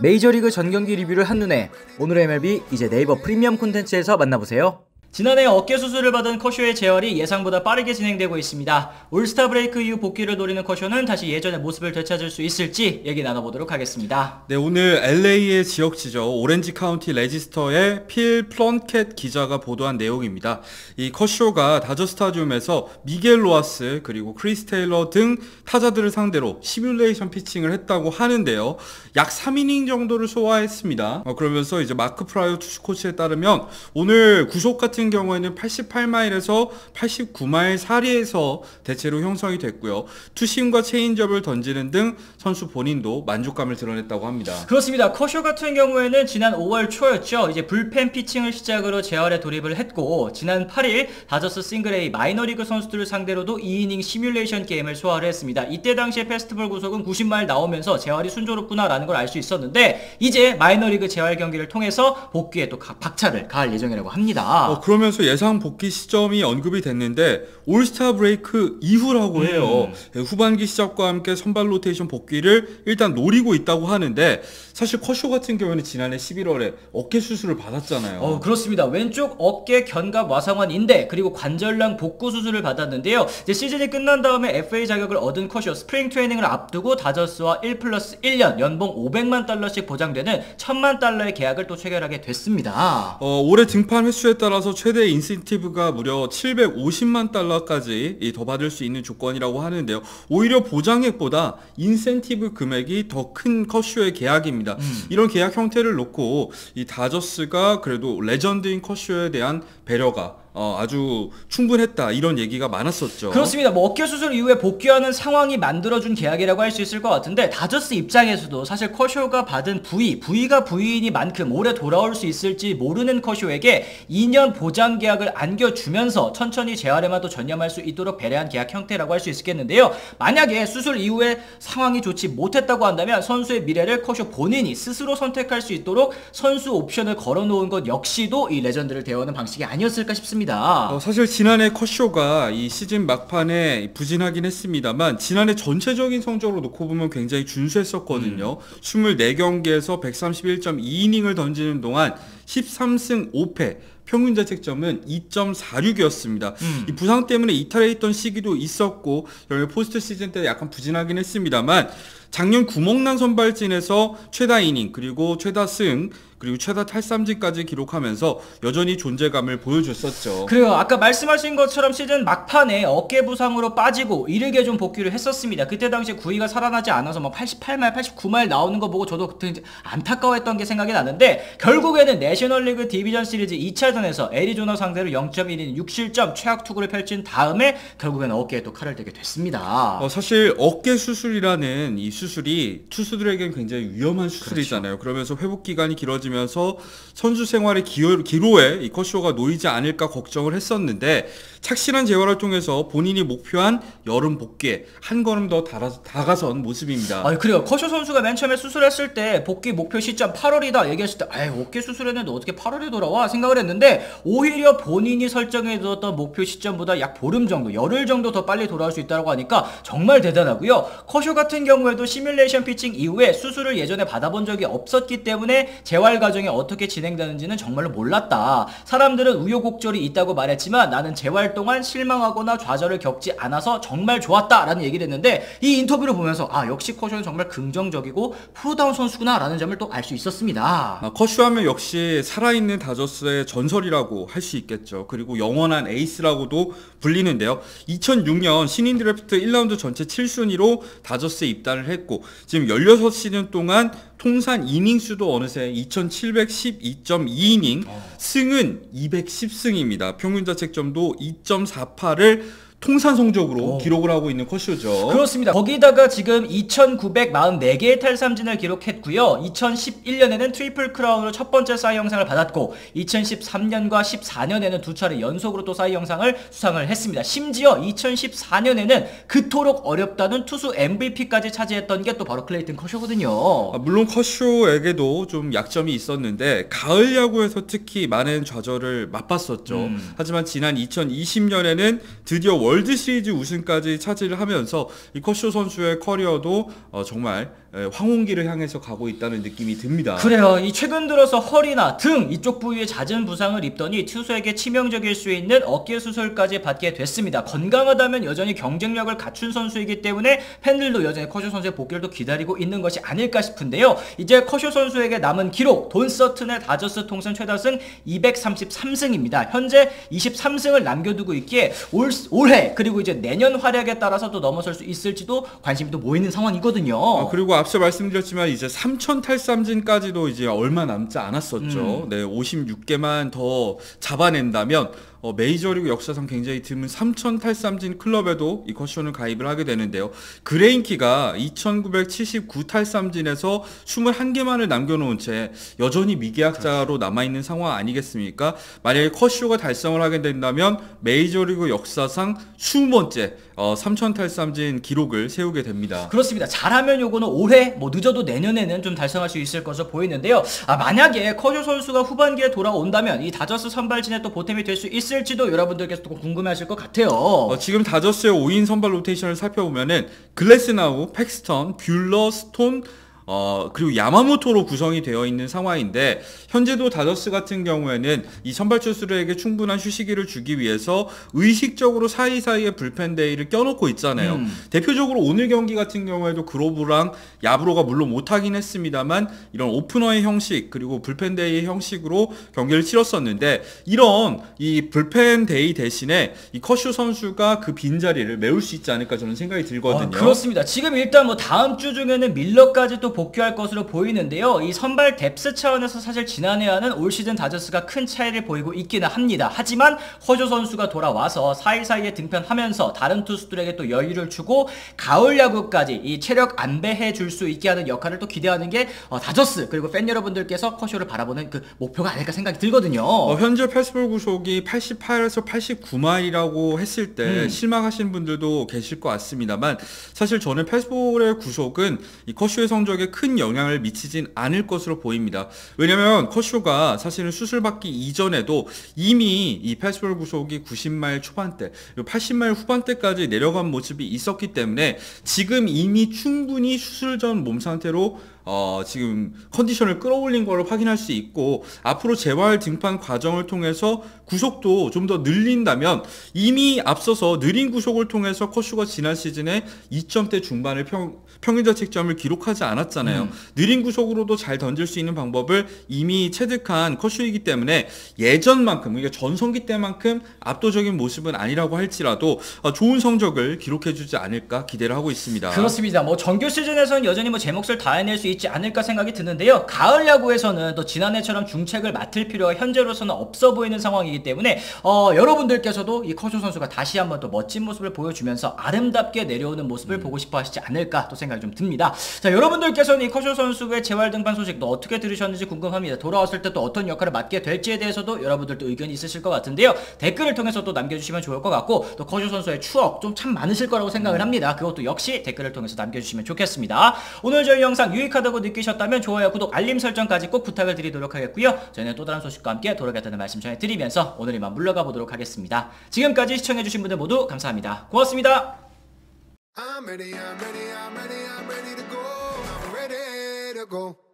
메이저리그 전경기 리뷰를 한눈에 오늘의 MLB 이제 네이버 프리미엄 콘텐츠에서 만나보세요. 지난해 어깨 수술을 받은 커쇼의 재활이 예상보다 빠르게 진행되고 있습니다. 올스타 브레이크 이후 복귀를 노리는 커쇼는 다시 예전의 모습을 되찾을 수 있을지 얘기 나눠보도록 하겠습니다. 네, 오늘 LA의 지역지죠. 오렌지 카운티 레지스터의 필 플런켓 기자가 보도한 내용입니다. 이 커쇼가 다저 스타디움에서 미겔 로하스 그리고 크리스 테일러 등 타자들을 상대로 시뮬레이션 피칭을 했다고 하는데요. 약 3이닝 정도를 소화했습니다. 그러면서 이제 마크 프라이어 투수 코치에 따르면 오늘 구속 같은 경우에는 88마일에서 89마일 사이에서 대체로 형성이 됐고요. 투심과 체인지업을 던지는 등 선수 본인도 만족감을 드러냈다고 합니다. 그렇습니다. 커쇼 같은 경우에는 지난 5월 초였죠. 이제 불펜 피칭을 시작으로 재활에 돌입을 했고 지난 8일 다저스 싱글-A 마이너리그 선수들을 상대로도 2이닝 시뮬레이션 게임을 소화를 했습니다. 이때 당시에 페스티벌 구속은 90마일 나오면서 재활이 순조롭구나라는 걸 알 수 있었는데 이제 마이너리그 재활 경기를 통해서 복귀에 또 박차를 가할 예정이라고 합니다. 그러면서 예상 복귀 시점이 언급이 됐는데 올스타 브레이크 이후라고 해요. 후반기 시작과 함께 선발 로테이션 복귀를 일단 노리고 있다고 하는데 사실 커쇼 같은 경우는 지난해 11월에 어깨 수술을 받았잖아요. 그렇습니다. 왼쪽 어깨 견갑 와상환 인대 그리고 관절낭 복구 수술을 받았는데요. 이제 시즌이 끝난 다음에 FA 자격을 얻은 커쇼 스프링 트레이닝을 앞두고 다저스와 1+1년 연봉 500만 달러씩 보장되는 1000만 달러의 계약을 또 체결하게 됐습니다. 올해 등판 횟수에 따라서 최대 인센티브가 무려 750만 달러까지 더 받을 수 있는 조건이라고 하는데요. 오히려 보장액보다 인센티브 금액이 더 큰 커쇼의 계약입니다. 이런 계약 형태를 놓고 이 다저스가 그래도 레전드인 커쇼에 대한 배려가 아주 충분했다 이런 얘기가 많았었죠. 그렇습니다. 어깨 수술 이후에 복귀하는 상황이 만들어준 계약이라고 할 수 있을 것 같은데 다저스 입장에서도 사실 커쇼가 받은 부위가 부위이니만큼 오래 돌아올 수 있을지 모르는 커쇼에게 2년 보장 계약을 안겨주면서 천천히 재활에만 또 전념할 수 있도록 배려한 계약 형태라고 할 수 있겠는데요. 만약에 수술 이후에 상황이 좋지 못했다고 한다면 선수의 미래를 커쇼 본인이 스스로 선택할 수 있도록 선수 옵션을 걸어놓은 것 역시도 이 레전드를 대하는 방식이 아니었을까 싶습니다. 사실 지난해 커쇼가 이 시즌 막판에 부진하긴 했습니다만 지난해 전체적인 성적으로 놓고 보면 굉장히 준수했었거든요. 24경기에서 131.2이닝을 던지는 동안 13승 5패 평균 자책점은 2.46이었습니다. 이 부상 때문에 이탈했던 시기도 있었고 포스트 시즌 때 약간 부진하긴 했습니다만 작년 구멍난 선발진에서 최다 이닝 그리고 최다 승 그리고 최다 탈삼진까지 기록하면서 여전히 존재감을 보여줬었죠. 그래요. 아까 말씀하신 것처럼 시즌 막판에 어깨 부상으로 빠지고 이르게 좀 복귀를 했었습니다. 그때 당시에 구위가 살아나지 않아서 88마일, 89마일 나오는 거 보고 저도 그때 안타까워했던 게 생각이 나는데 결국에는 내셔널리그 디비전 시리즈 2차전에서 애리조나 상대로 0.1이닝 6실점 최악 투구를 펼친 다음에 결국에는 어깨에 또 칼을 대게 됐습니다. 사실 어깨 수술이라는 이 수술이 투수들에겐 굉장히 위험한 수술이잖아요. 그러면서 회복 기간이 길어지면서 선수 생활의 기로에 이 커쇼가 놓이지 않을까 걱정을 했었는데 착실한 재활을 통해서 본인이 목표한 여름 복귀에 한 걸음 더 다가선 모습입니다. 그래요. 커쇼 선수가 맨 처음에 수술했을 때 복귀 목표 시점 8월이다 얘기했을 때 어깨 수술했는데 어떻게 8월에 돌아와 생각을 했는데 오히려 본인이 설정해두었던 목표 시점보다 약 보름 정도 열흘 정도 더 빨리 돌아올 수 있다고 하니까 정말 대단하고요. 커쇼 같은 경우에도 시뮬레이션 피칭 이후에 수술을 예전에 받아본 적이 없었기 때문에 재활 과정이 어떻게 진행되는지는 정말로 몰랐다. 사람들은 우여곡절이 있다고 말했지만 나는 재활 동안 실망하거나 좌절을 겪지 않아서 정말 좋았다 라는 얘기를 했는데 이 인터뷰를 보면서 역시 커쇼는 정말 긍정적이고 프로다운 선수구나 라는 점을 또 알 수 있었습니다. 커쇼 하면 역시 살아있는 다저스의 전설이라고 할 수 있겠죠. 그리고 영원한 에이스라고도 불리는데요. 2006년 신인 드래프트 1라운드 전체 7순위로 다저스에 입단을 했고 지금 16시즌 동안 통산 이닝 수도 어느새 2712.2이닝 승은 210승입니다. 평균 자책점도 2.48을 통산 성적으로 기록을 하고 있는 커쇼죠. 그렇습니다. 거기다가 지금 2944개의 탈삼진을 기록했고요. 2011년에는 트리플 크라운으로 첫 번째 사이 영상을 받았고 2013년과 14년에는 두 차례 연속으로 또 사이 영상을 수상을 했습니다. 심지어 2014년에는 그토록 어렵다는 투수 MVP까지 차지했던 게 또 바로 클레이튼 커쇼거든요. 물론 커쇼에게도 좀 약점이 있었는데 가을 야구에서 특히 많은 좌절을 맛봤었죠. 하지만 지난 2020년에는 드디어 월드 시리즈 우승까지 차지를 하면서 이 커쇼 선수의 커리어도 정말 황혼기를 향해서 가고 있다는 느낌이 듭니다. 그래요. 이 최근 들어서 허리나 등 이쪽 부위에 잦은 부상을 입더니 투수에게 치명적일 수 있는 어깨 수술까지 받게 됐습니다. 건강하다면 여전히 경쟁력을 갖춘 선수이기 때문에 팬들도 여전히 커쇼 선수의 복귀를 또 기다리고 있는 것이 아닐까 싶은데요. 이제 커쇼 선수에게 남은 기록, 돈 서튼의 다저스 통산 최다승 233승입니다. 현재 23승을 남겨두고 있기에 올해 그리고 이제 내년 활약에 따라서 또 넘어설 수 있을지도 관심이 또 모이는 상황이거든요. 그리고 앞서 말씀드렸지만 이제 3000 탈삼진까지도 이제 얼마 남지 않았었죠. 네, 56개만 더 잡아낸다면 메이저리그 역사상 굉장히 드문 3000 탈삼진 클럽에도 이 커쇼는 가입을 하게 되는데요. 그레인키가 2979 탈삼진에서 21개만을 남겨놓은 채 여전히 미계약자로 남아있는 상황 아니겠습니까? 만약에 커쇼가 달성을 하게 된다면 메이저리그 역사상 20번째 3000 탈삼진 기록을 세우게 됩니다. 그렇습니다. 잘하면 요거는 올해 뭐 늦어도 내년에는 좀 달성할 수 있을 것으로 보이는데요. 만약에 커쇼 선수가 후반기에 돌아온다면 이 다저스 선발진에 또 보탬이 될 수 있을지도 여러분들께서 또 궁금해하실 것 같아요. 지금 다저스의 5인 선발 로테이션을 살펴보면은 글래스나우, 팩스턴, 뷰러, 스톤, 그리고 야마모토로 구성이 되어 있는 상황인데 현재도 다저스 같은 경우에는 이 선발 투수들에게 충분한 휴식기를 주기 위해서 의식적으로 사이사이에 불펜 데이를 껴놓고 있잖아요. 대표적으로 오늘 경기 같은 경우에도 그로브랑 야브로가 물론 못하긴 했습니다만 이런 오프너의 형식 그리고 불펜 데이의 형식으로 경기를 치렀었는데 이런 이 불펜 데이 대신에 이 커쇼 선수가 그 빈자리를 메울 수 있지 않을까 저는 생각이 들거든요. 그렇습니다. 지금 일단 뭐 다음 주 중에는 밀러까지 또 복귀할 것으로 보이는데요. 이 선발 뎁스 차원에서 사실 지난해와는 올 시즌 다저스가 큰 차이를 보이고 있기는 합니다. 하지만 허조 선수가 돌아와서 사이사이에 등편하면서 다른 투수들에게 또 여유를 주고 가을 야구까지 이 체력 안배해 줄 수 있게 하는 역할을 또 기대하는 게 다저스 그리고 팬 여러분들께서 커쇼를 바라보는 그 목표가 아닐까 생각이 들거든요. 현재 패스볼 구속이 88에서 89마일이라고 했을 때 실망하신 분들도 계실 것 같습니다만 사실 저는 패스볼의 구속은 이 커쇼의 성적에 큰 영향을 미치진 않을 것으로 보입니다. 왜냐면 커쇼가 사실은 수술받기 이전에도 이미 이 패스볼 구속이 90마일 초반대, 80마일 후반대까지 내려간 모습이 있었기 때문에 지금 이미 충분히 수술 전 몸 상태로 지금 컨디션을 끌어올린 걸 확인할 수 있고 앞으로 재활 등판 과정을 통해서 구속도 좀 더 늘린다면 이미 앞서서 느린 구속을 통해서 커쇼가 지난 시즌에 2점대 중반의 평균자책점을 기록하지 않았잖아요. 느린 구속으로도 잘 던질 수 있는 방법을 이미 체득한 커쇼이기 때문에 예전만큼 그러니까 전성기 때만큼 압도적인 모습은 아니라고 할지라도 좋은 성적을 기록해주지 않을까 기대를 하고 있습니다. 그렇습니다. 뭐 정규 시즌에서는 여전히 뭐 제 몫을 다해낼 수 있지 않을까 생각이 드는데요. 가을 야구에서는 또 지난해처럼 중책을 맡을 필요가 현재로서는 없어 보이는 상황이기 때문에 여러분들께서도 이 커쇼 선수가 다시 한번 또 멋진 모습을 보여주면서 아름답게 내려오는 모습을 보고 싶어 하시지 않을까 또 생각이 좀 듭니다. 자, 여러분들께서는 이 커쇼 선수의 재활 등판 소식도 어떻게 들으셨는지 궁금합니다. 돌아왔을 때 또 어떤 역할을 맡게 될지에 대해서도 여러분들도 의견이 있으실 것 같은데요. 댓글을 통해서 또 남겨주시면 좋을 것 같고 또 커쇼 선수의 추억 좀 참 많으실 거라고 생각을 합니다. 그것도 역시 댓글을 통해서 남겨주시면 좋겠습니다. 오늘 저희 영상 유익하다고 느끼셨다면 좋아요, 구독, 알림 설정까지 꼭 부탁을 드리도록 하겠고요. 저희는 또 다른 소식과 함께 돌아가겠다는 말씀 전해드리면서 오늘 이만 물러가 보도록 하겠습니다. 지금까지 시청해주신 분들 모두 감사합니다. 고맙습니다. I'm ready to go. I'm ready to go.